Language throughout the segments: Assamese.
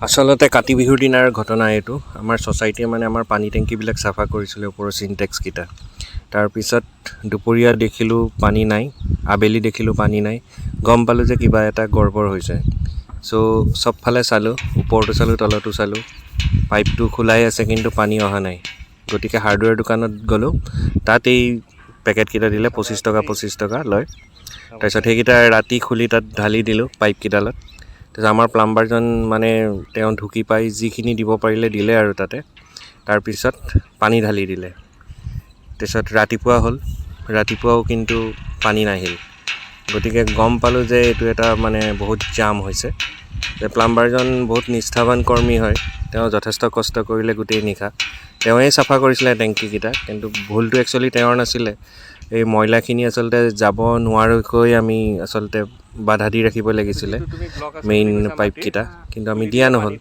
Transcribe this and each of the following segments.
আচলতে কাতি বিহুৰ দিনাৰ ঘটনা এইটো আমাৰ ছ'চাইটিয়ে মানে আমাৰ পানী টেংকিবিলাক চাফা কৰিছিলে ওপৰৰ চিনটেক্সকেইটা তাৰপিছত দুপৰীয়া দেখিলোঁ পানী নাই আবেলি দেখিলোঁ পানী নাই গম পালোঁ যে কিবা এটা গড়বড় হৈছে চ' চবফালে চালোঁ ওপৰতো চালোঁ তলতো চালোঁ পাইপটো খোলাই আছে কিন্তু পানী অহা নাই গতিকে হাৰ্ডৱেৰ দোকানত গ'লোঁ তাত এই পেকেটকেইটা দিলে 25 টকা লয় তাৰপিছত সেইকেইটা ৰাতি খুলি তাত ঢালি দিলোঁ পাইপকেইডালত তাৰপিছত আমাৰ প্লাম্বাৰজন মানে তেওঁ ঢুকি পাই যিখিনি দিব পাৰিলে দিলে আৰু তাতে তাৰপিছত পানী ঢালি দিলে তাৰপিছত ৰাতিপুৱা হ'ল ৰাতিপুৱাও কিন্তু পানী নাহিল গতিকে গম পালোঁ যে এইটো এটা মানে বহুত জাম হৈছে যে প্লাম্বাৰজন বহুত নিষ্ঠাৱান কৰ্মী হয় তেওঁ যথেষ্ট কষ্ট কৰিলে গোটেই নিশা তেওঁৱেই চাফা কৰিছিলে টেংকিকেইটা কিন্তু ভুলটো একচুৱেলি তেওঁৰ নাছিলে এই ময়লাখিনি আচলতে যাব নোৱাৰাকৈ আমি আচলতে বাধা দি ৰাখিব লাগিছিলে মেইন পাইপকেইটা কিন্তু আমি দিয়া নহ'ল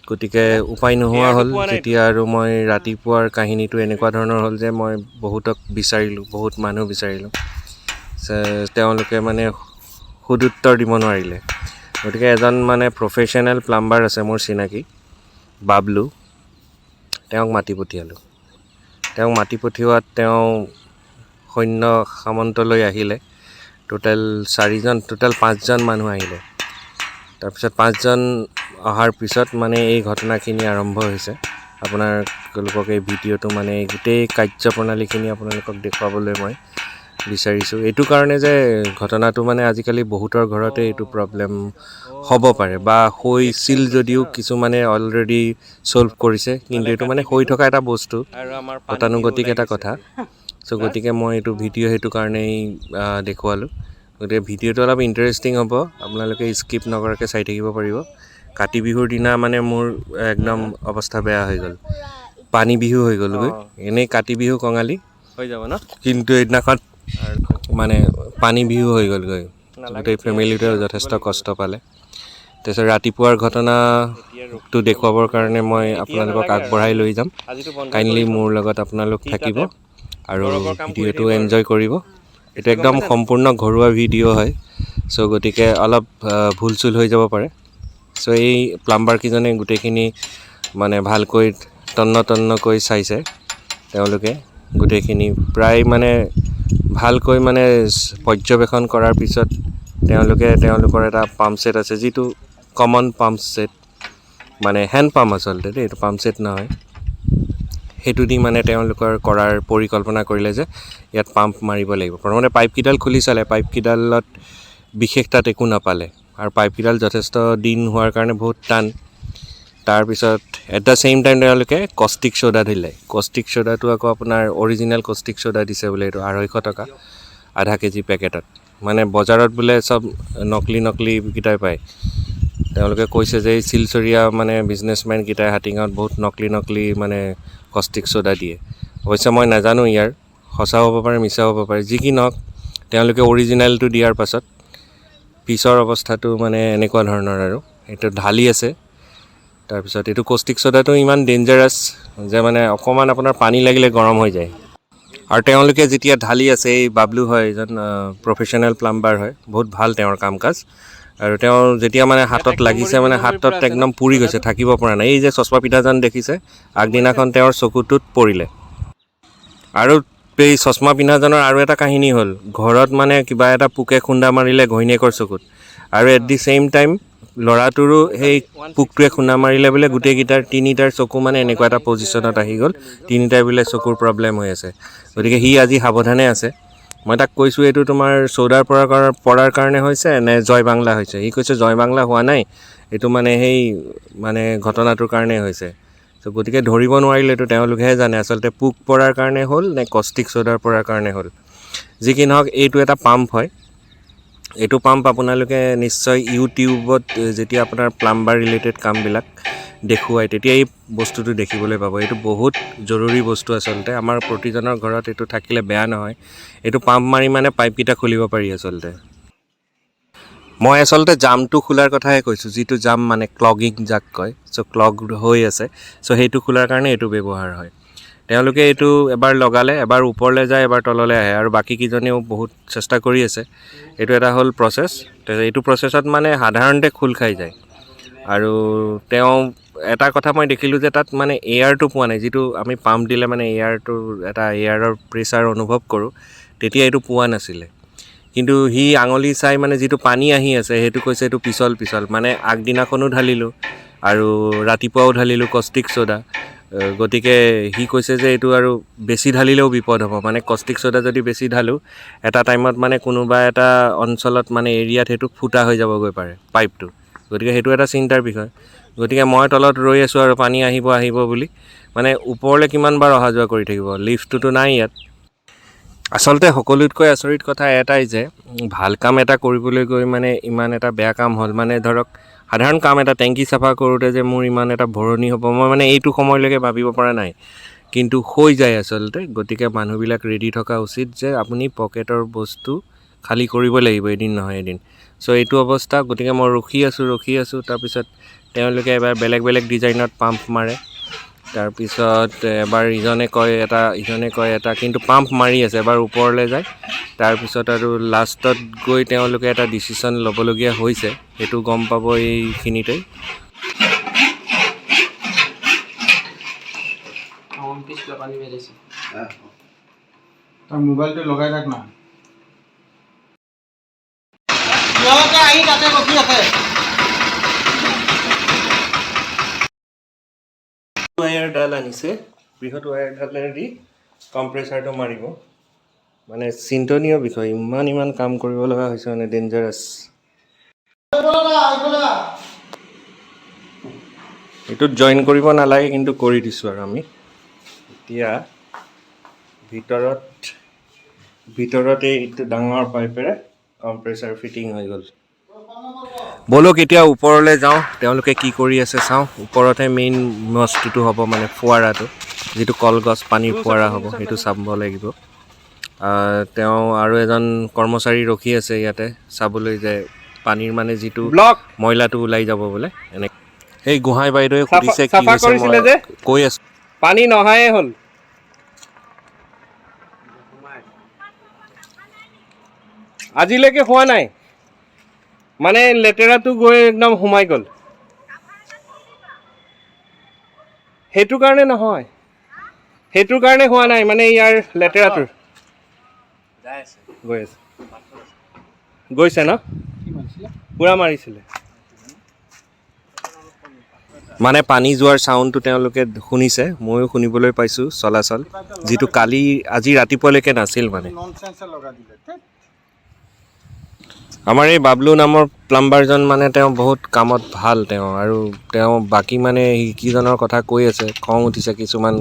গতিকে উপায় নোহোৱা হ'ল যেতিয়া আৰু মই ৰাতিপুৱাৰ কাহিনীটো এনেকুৱা ধৰণৰ হ'ল যে মই বহুতক বিচাৰিলোঁ বহুত মানুহ বিচাৰিলোঁ তেওঁলোকে মানে সুদুত্তৰ দিব নোৱাৰিলে গতিকে এজন মানে প্ৰফেশ্যনেল প্লাম্বাৰ আছে মোৰ চিনাকি বাবলু তেওঁক মাতি পঠিয়ালোঁ তেওঁক মাতি পঠিওৱাত তেওঁ সৈন্য সামন্তলৈ আহিলে টোটেল 5জন মানুহ আহিলে তাৰপিছত 5জন অহাৰ পিছত মানে এই ঘটনাখিনি আৰম্ভ হৈছে আপোনালোকক এই ভিডিঅ'টো মানে গোটেই কাৰ্যপ্ৰণালীখিনি আপোনালোকক দেখুৱাবলৈ মই বিচাৰিছোঁ এইটো কাৰণে যে ঘটনাটো মানে আজিকালি বহুতৰ ঘৰতে এইটো প্ৰব্লেম হ'ব পাৰে বা হৈছিল যদিও কিছুমানে অলৰেডি ছল্ভ কৰিছে কিন্তু এইটো মানে হৈ থকা এটা বস্তু গতানুগতিক এটা কথা চ' গতিকে মই এইটো ভিডিঅ' সেইটো কাৰণেই দেখুৱালোঁ গতিকে ভিডিঅ'টো অলপ ইণ্টাৰেষ্টিং হ'ব আপোনালোকে স্কিপ নকৰাকৈ চাই থাকিব পাৰিব কাতি বিহুৰ দিনা মানে মোৰ একদম অৱস্থা বেয়া হৈ গ'ল পানী বিহু হৈ গ'লগৈ এনেই কাতি বিহু কঙালী হৈ যাব ন কিন্তু এইদিনাখন মানে পানী বিহু হৈ গ'লগৈ গোটেই ফেমিলিটোৱে যথেষ্ট কষ্ট পালে তাৰপিছত ৰাতিপুৱাৰ ঘটনাটো দেখুৱাবৰ কাৰণে মই আপোনালোকক আগবঢ়াই লৈ যাম কাইণ্ডলি মোৰ লগত আপোনালোক থাকিব আৰু ভিডিঅ'টো এনজয় কৰিব এইটো একদম সম্পূৰ্ণ ঘৰুৱা ভিডিঅ' হয় চ' গতিকে অলপ ভুল চুল হৈ যাব পাৰে চ' এই প্লাম্বাৰকেইজনে গোটেইখিনি মানে ভালকৈ তন্নকৈ চাইছে তেওঁলোকে গোটেইখিনি প্ৰায় মানে ভালকৈ মানে পৰ্যবেক্ষণ কৰাৰ পিছত তেওঁলোকৰ এটা পাম্প ছেট আছে যিটো কমন পাম্প ছেট মানে হেণ্ড পাম্প আচলতে দেই এইটো পাম্প ছেট নহয় সেইটো দি মানে তেওঁলোকৰ কৰাৰ পৰিকল্পনা কৰিলে যে ইয়াত পাম্প মাৰিব লাগিব প্ৰথমতে পাইপকেইডাল খুলি চালে পাইপকেইডালত বিশেষ তাত একো নাপালে আৰু পাইপকেইডাল যথেষ্ট দিন হোৱাৰ কাৰণে বহুত টান তাৰপিছত এট দ্য ছেইম টাইম তেওঁলোকে কষ্টিক ছ'ডা দিলে কষ্টিক ছ'ডাটো আকৌ আপোনাৰ অৰিজিনেল কষ্টিক ছ'ডা দিছে বোলে এইটো 250 টকা আধা কেজি পেকেটত মানে বজাৰত বোলে চব নকলিকেইটাই পায় তেওঁলোকে কৈছে যে এই শিলচৰীয়া মানে বিজনেছমেনকেইটাই হাতীগাঁৱত বহুত নকলি মানে কষ্টিক ছ'ডা দিয়ে অৱশ্যে মই নাজানো ইয়াৰ সঁচাও হ'ব পাৰে মিছাও হ'ব পাৰে যি কি নহওক তেওঁলোকে অৰিজিনেলটো দিয়াৰ পাছত পিছৰ অৱস্থাটো মানে এনেকুৱা ধৰণৰ আৰু এইটো ঢালি আছে তাৰপিছত এইটো কষ্টিক ছ'ডাটো ইমান ডেঞ্জাৰাছ যে মানে অকণমান আপোনাৰ পানী লাগিলে গৰম হৈ যায় আৰু তেওঁলোকে যেতিয়া ঢালি আছে এই বাবলু হয় এজন প্ৰফেশ্যনেল প্লাম্বাৰ হয় বহুত ভাল তেওঁৰ কাম কাজ আৰু তেওঁ যেতিয়া মানে হাতত লাগিছে মানে হাতত একদম পুৰি গৈছে থাকিব পৰা নাই এই যে চশমা পিন্ধাজন দেখিছে আগদিনাখন তেওঁৰ চকুটোত পৰিলে আৰু এই চশমা পিন্ধাজনৰ আৰু এটা কাহিনী হ'ল ঘৰত মানে কিবা এটা পোকে খুন্দা মাৰিলে ঘৈণীয়েকৰ চকুত আৰু এট দি ছেইম টাইম ল'ৰাটোৰো সেই পোকটোৱে খুন্দা মাৰিলে বোলে গোটেইকেইটাৰ তিনিটাৰ চকু মানে এনেকুৱা এটা পজিশ্যনত আহি গ'ল তিনিটাৰ বোলে চকুৰ প্ৰব্লেম হৈ আছে গতিকে সি আজি সাৱধানে আছে মই তাক কৈছোঁ এইটো তোমাৰ ছ'ডাৰ পৰাৰ কাৰণে হৈছে নে জয় বাংলা হৈছে সি কৈছে জয় বাংলা হোৱা নাই এইটো মানে সেই মানে ঘটনাটোৰ কাৰণে হৈছে চ' গতিকে ধৰিব নোৱাৰিলে এইটো তেওঁলোকেহে জানে আচলতে পোক পৰাৰ কাৰণে হ'ল নে কষ্টিক ছ'ডাৰ পৰাৰ কাৰণে হ'ল যি কি নহওক এইটো এটা পাম্প হয় এইটো পাম্প আপোনালোকে নিশ্চয় ইউটিউবত যেতিয়া আপোনাৰ প্লাম্বাৰ ৰিলেটেড কামবিলাক দেখুৱায় তেতিয়া এই বস্তুটো দেখিবলৈ পাব এইটো বহুত জৰুৰী বস্তু আচলতে আমাৰ প্ৰতিজনৰ ঘৰত এইটো থাকিলে বেয়া নহয় এইটো পাম্প মাৰি মানে পাইপকেইটা খুলিব পাৰি আচলতে মই আচলতে জামটো খোলাৰ কথাহে কৈছোঁ যিটো জাম মানে ক্লগিং যাক কয় চ' ক্লগড হৈ আছে চ' সেইটো খোলাৰ কাৰণে এইটো ব্যৱহাৰ হয় তেওঁলোকে এইটো এবাৰ লগালে এবাৰ ওপৰলৈ যায় এবাৰ তললৈ আহে আৰু বাকীকেইজনেও বহুত চেষ্টা কৰি আছে এইটো এটা হ'ল প্ৰচেছ এইটো প্ৰচেছত মানে সাধাৰণতে খোল খাই যায় আৰু তেওঁ এটা কথা মই দেখিলোঁ যে তাত মানে এয়াৰটো পোৱা নাই, যিটো আমি পাম্প দিলে মানে এয়াৰটো এটা এয়াৰৰ প্ৰেছাৰ অনুভৱ কৰোঁ, তেতিয়া এইটো পোৱা নাছিলে। কিন্তু সি আঙুলি চাই মানে যিটো পানী আহি আছে সেইটো কৈছে এইটো পিছল পিছল, মানে আগদিনাখনো ঢালিলোঁ আৰু ৰাতিপুৱাও ঢালিলোঁ কষ্টিক ছ'ডা। গতিকে সি কৈছে যে এইটো আৰু বেছি ঢালিলেও বিপদ হ'ব, মানে কষ্টিক ছ'ডা যদি বেছি ঢালোঁ এটা টাইমত মানে কোনোবা এটা অঞ্চলত মানে এৰিয়াত সেইটো ফুটা হৈ যাবগৈ পাৰে পাইপটো। গতিকে সেইটো এটা চিন্তাৰ বিষয়। গতিকে মই তলত ৰৈ আছোঁ আৰু পানী আহিব আহিব বুলি, মানে ওপৰলৈ কিমান বাৰ অহা যোৱা কৰি থাকিব, লিফ্টটোতো নাই ইয়াত। আচলতে সকলোতকৈ আচৰিত কথা এটাই যে ভাল কাম এটা কৰিবলৈ গৈ মানে ইমান এটা বেয়া কাম হ'ল। মানে ধৰক সাধাৰণ কাম এটা টেংকি চাফা কৰোঁতে যে মোৰ ইমান এটা ভৰণি হ'ব মই মানে এইটো সময়লৈকে ভাবিব পৰা নাই, কিন্তু হৈ যায় আচলতে। গতিকে মানুহবিলাক ৰেডি থকা উচিত যে আপুনি পকেটৰ বস্তু খালী কৰিব লাগিব এদিন নহয় এদিন। চ' এইটো অৱস্থা। গতিকে মই ৰখি আছোঁ। তাৰপিছত তেওঁলোকে এবাৰ বেলেগ বেলেগ ডিজাইনত পাম্প মাৰে, তাৰপিছত এবাৰ ইজনে কয় এটা, কিন্তু পাম্প মাৰি আছে, এবাৰ ওপৰলৈ যায়। তাৰপিছত আৰু লাষ্টত গৈ তেওঁলোকে এটা ডিচিশ্যন ল'বলগীয়া হৈছে, সেইটো গম পাব এইখিনিতেই। তাৰ মোবাইলটো লগাই ৰাখ না। ৱায়াৰডাল আনিছে, বৃহৎ ৱায়াৰডালেদি কম্প্ৰেচাৰটো মাৰিব। মানে চিন্তনীয় বিষয়, ইমান কাম কৰিব লগা হৈছে, মানে ডেঞ্জাৰাছ। এইটোত জইন কৰিব নালাগে কিন্তু কৰি দিছোঁ আৰু আমি। এতিয়া ভিতৰতে এইটো ডাঙৰ পাইপেৰে কম্প্ৰেচাৰ ফিটিং হৈ গ'ল। ব'লক এতিয়া ওপৰলৈ যাওঁ, তেওঁলোকে কি কৰি আছে চাওঁ। ওপৰতহে মেইন বস্তুটো হ'ব, মানে ফোৱাৰাটো, যিটো কলগছ পানীৰ ফোৱাৰা হ'ব, সেইটো চাব লাগিব। তেওঁ আৰু এজন কৰ্মচাৰী ৰখি আছে ইয়াতে চাবলৈ যে পানীৰ মানে যিটো ময়লাটো ওলাই যাব বোলে। এনে সেই গোহাঁই বাইদেৱে সুধিছে কি হৈছে, মই কৈ আছোঁ পানী নহাই হ'ল। আজিলৈকে হোৱা নাই, মানে লেতেৰাটো গৈ একদম সোমাই গ'ল। সেইটো কাৰণে নহয়, সেইটোৰ কাৰণে হোৱা নাই, মানে ইয়াৰ লেতেৰাটোৰ গৈছে ন, পূৰা মাৰিছিলে। মানে পানী যোৱাৰ চাউণ্ডটো তেওঁলোকে শুনিছে, ময়ো শুনিবলৈ পাইছোঁ চলাচল, যিটো আজি ৰাতিপুৱালৈকে নাছিল। মানে আমাৰ এই বাবলু নামৰ প্লাম্বাৰজন মানে তেওঁ বহুত কামত ভাল, তেওঁ বাকী মানে সিকিজনৰ কথা কৈ আছে, খং উঠিছে কিছুমান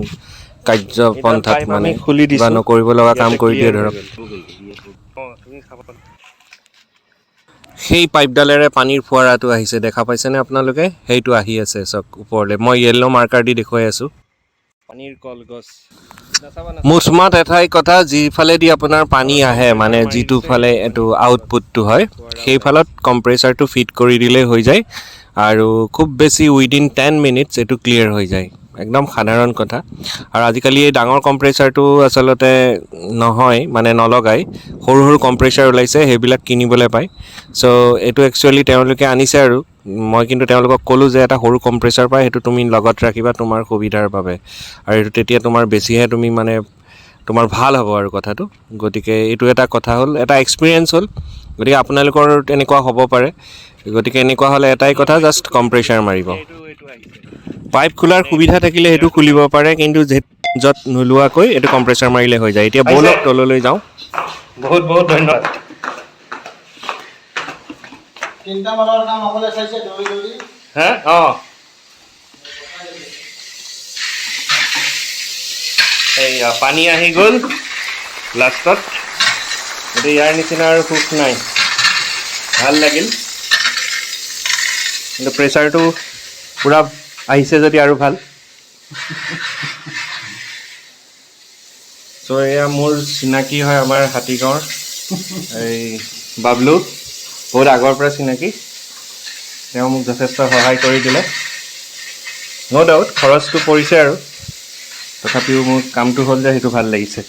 কাৰ্যপন্থাত, মানে কিবা নকৰিব লগা কাম কৰি দিয়ে ধৰক। সেই পাইপডালেৰে পানীৰ ফোৱাৰাটো আহিছে, দেখা পাইছেনে আপোনালোকে? সেইটো আহি আছে চাওক ওপৰলৈ, মই য়েল্ল' মাৰ্কাৰ দি দেখুৱাই আছোঁ। পানীৰ কলগছ মুঠমাত এটাই কথা, যিফালেদি আপোনাৰ পানী আহে, মানে যিটো ফালে এইটো আউটপুটটো হয়, সেইফালত কম্প্ৰেচাৰটো ফিট কৰি দিলেই হৈ যায়, আৰু খুব বেছি উইদিন 10 মিনিটছ এইটো ক্লিয়াৰ হৈ যায়। একদম সাধাৰণ কথা। আৰু আজিকালি এই ডাঙৰ কম্প্ৰেচাৰটো আচলতে নহয়, মানে নলগাই, সৰু কম্প্ৰেচাৰ ওলাইছে, সেইবিলাক কিনিবলৈ পায়। চ' এইটো একচুৱেলি তেওঁলোকে আনিছে, আৰু মই কিন্তু তেওঁলোকক ক'লোঁ যে এটা সৰু কম্প্ৰেচাৰ পায়, সেইটো তুমি লগত ৰাখিবা তোমাৰ সুবিধাৰ বাবে, আৰু এইটো তেতিয়া তোমাৰ বেছিহে তুমি মানে তোমাৰ ভাল হ'ব আৰু কথাটো। গতিকে এইটো এটা কথা হ'ল, এটা এক্সপিৰিয়েঞ্চ হ'ল। গতিকে আপোনালোকৰ এনেকুৱা হ'ব পাৰে। গতিকে এনেকুৱা হ'লে এটাই কথা, জাষ্ট কম্প্ৰেচাৰ মাৰিব। পাইপ খোলাৰ সুবিধা থাকিলে সেইটো খুলিব পাৰে, কিন্তু য'ত নোলোৱাকৈ এইটো কম্প্ৰেচাৰ মাৰিলে হৈ যায়। এতিয়া ব'লক তললৈ যাওঁ। বহুত বহুত ধন্যবাদ। হা এইয়া পানী আহি গ'ল লাষ্টত। গতিকে ইয়াৰ নিচিনা আৰু সুখ নাই, ভাল লাগিল। কিন্তু প্ৰেছাৰটো পূৰা আহিছে যদি আৰু ভাল। চ' এয়া মোৰ চিনাকি হয়, আমাৰ হাতীগাঁৱৰ এই বাবলু, বহুত আগৰ পৰা চিনাকি। তেওঁ মোক যথেষ্ট সহায় কৰি দিলে, ন' ডাউট খৰচটো পৰিছে আৰু, তথাপিও মোৰ কামটো হ'ল যে সেইটো ভাল লাগিছে।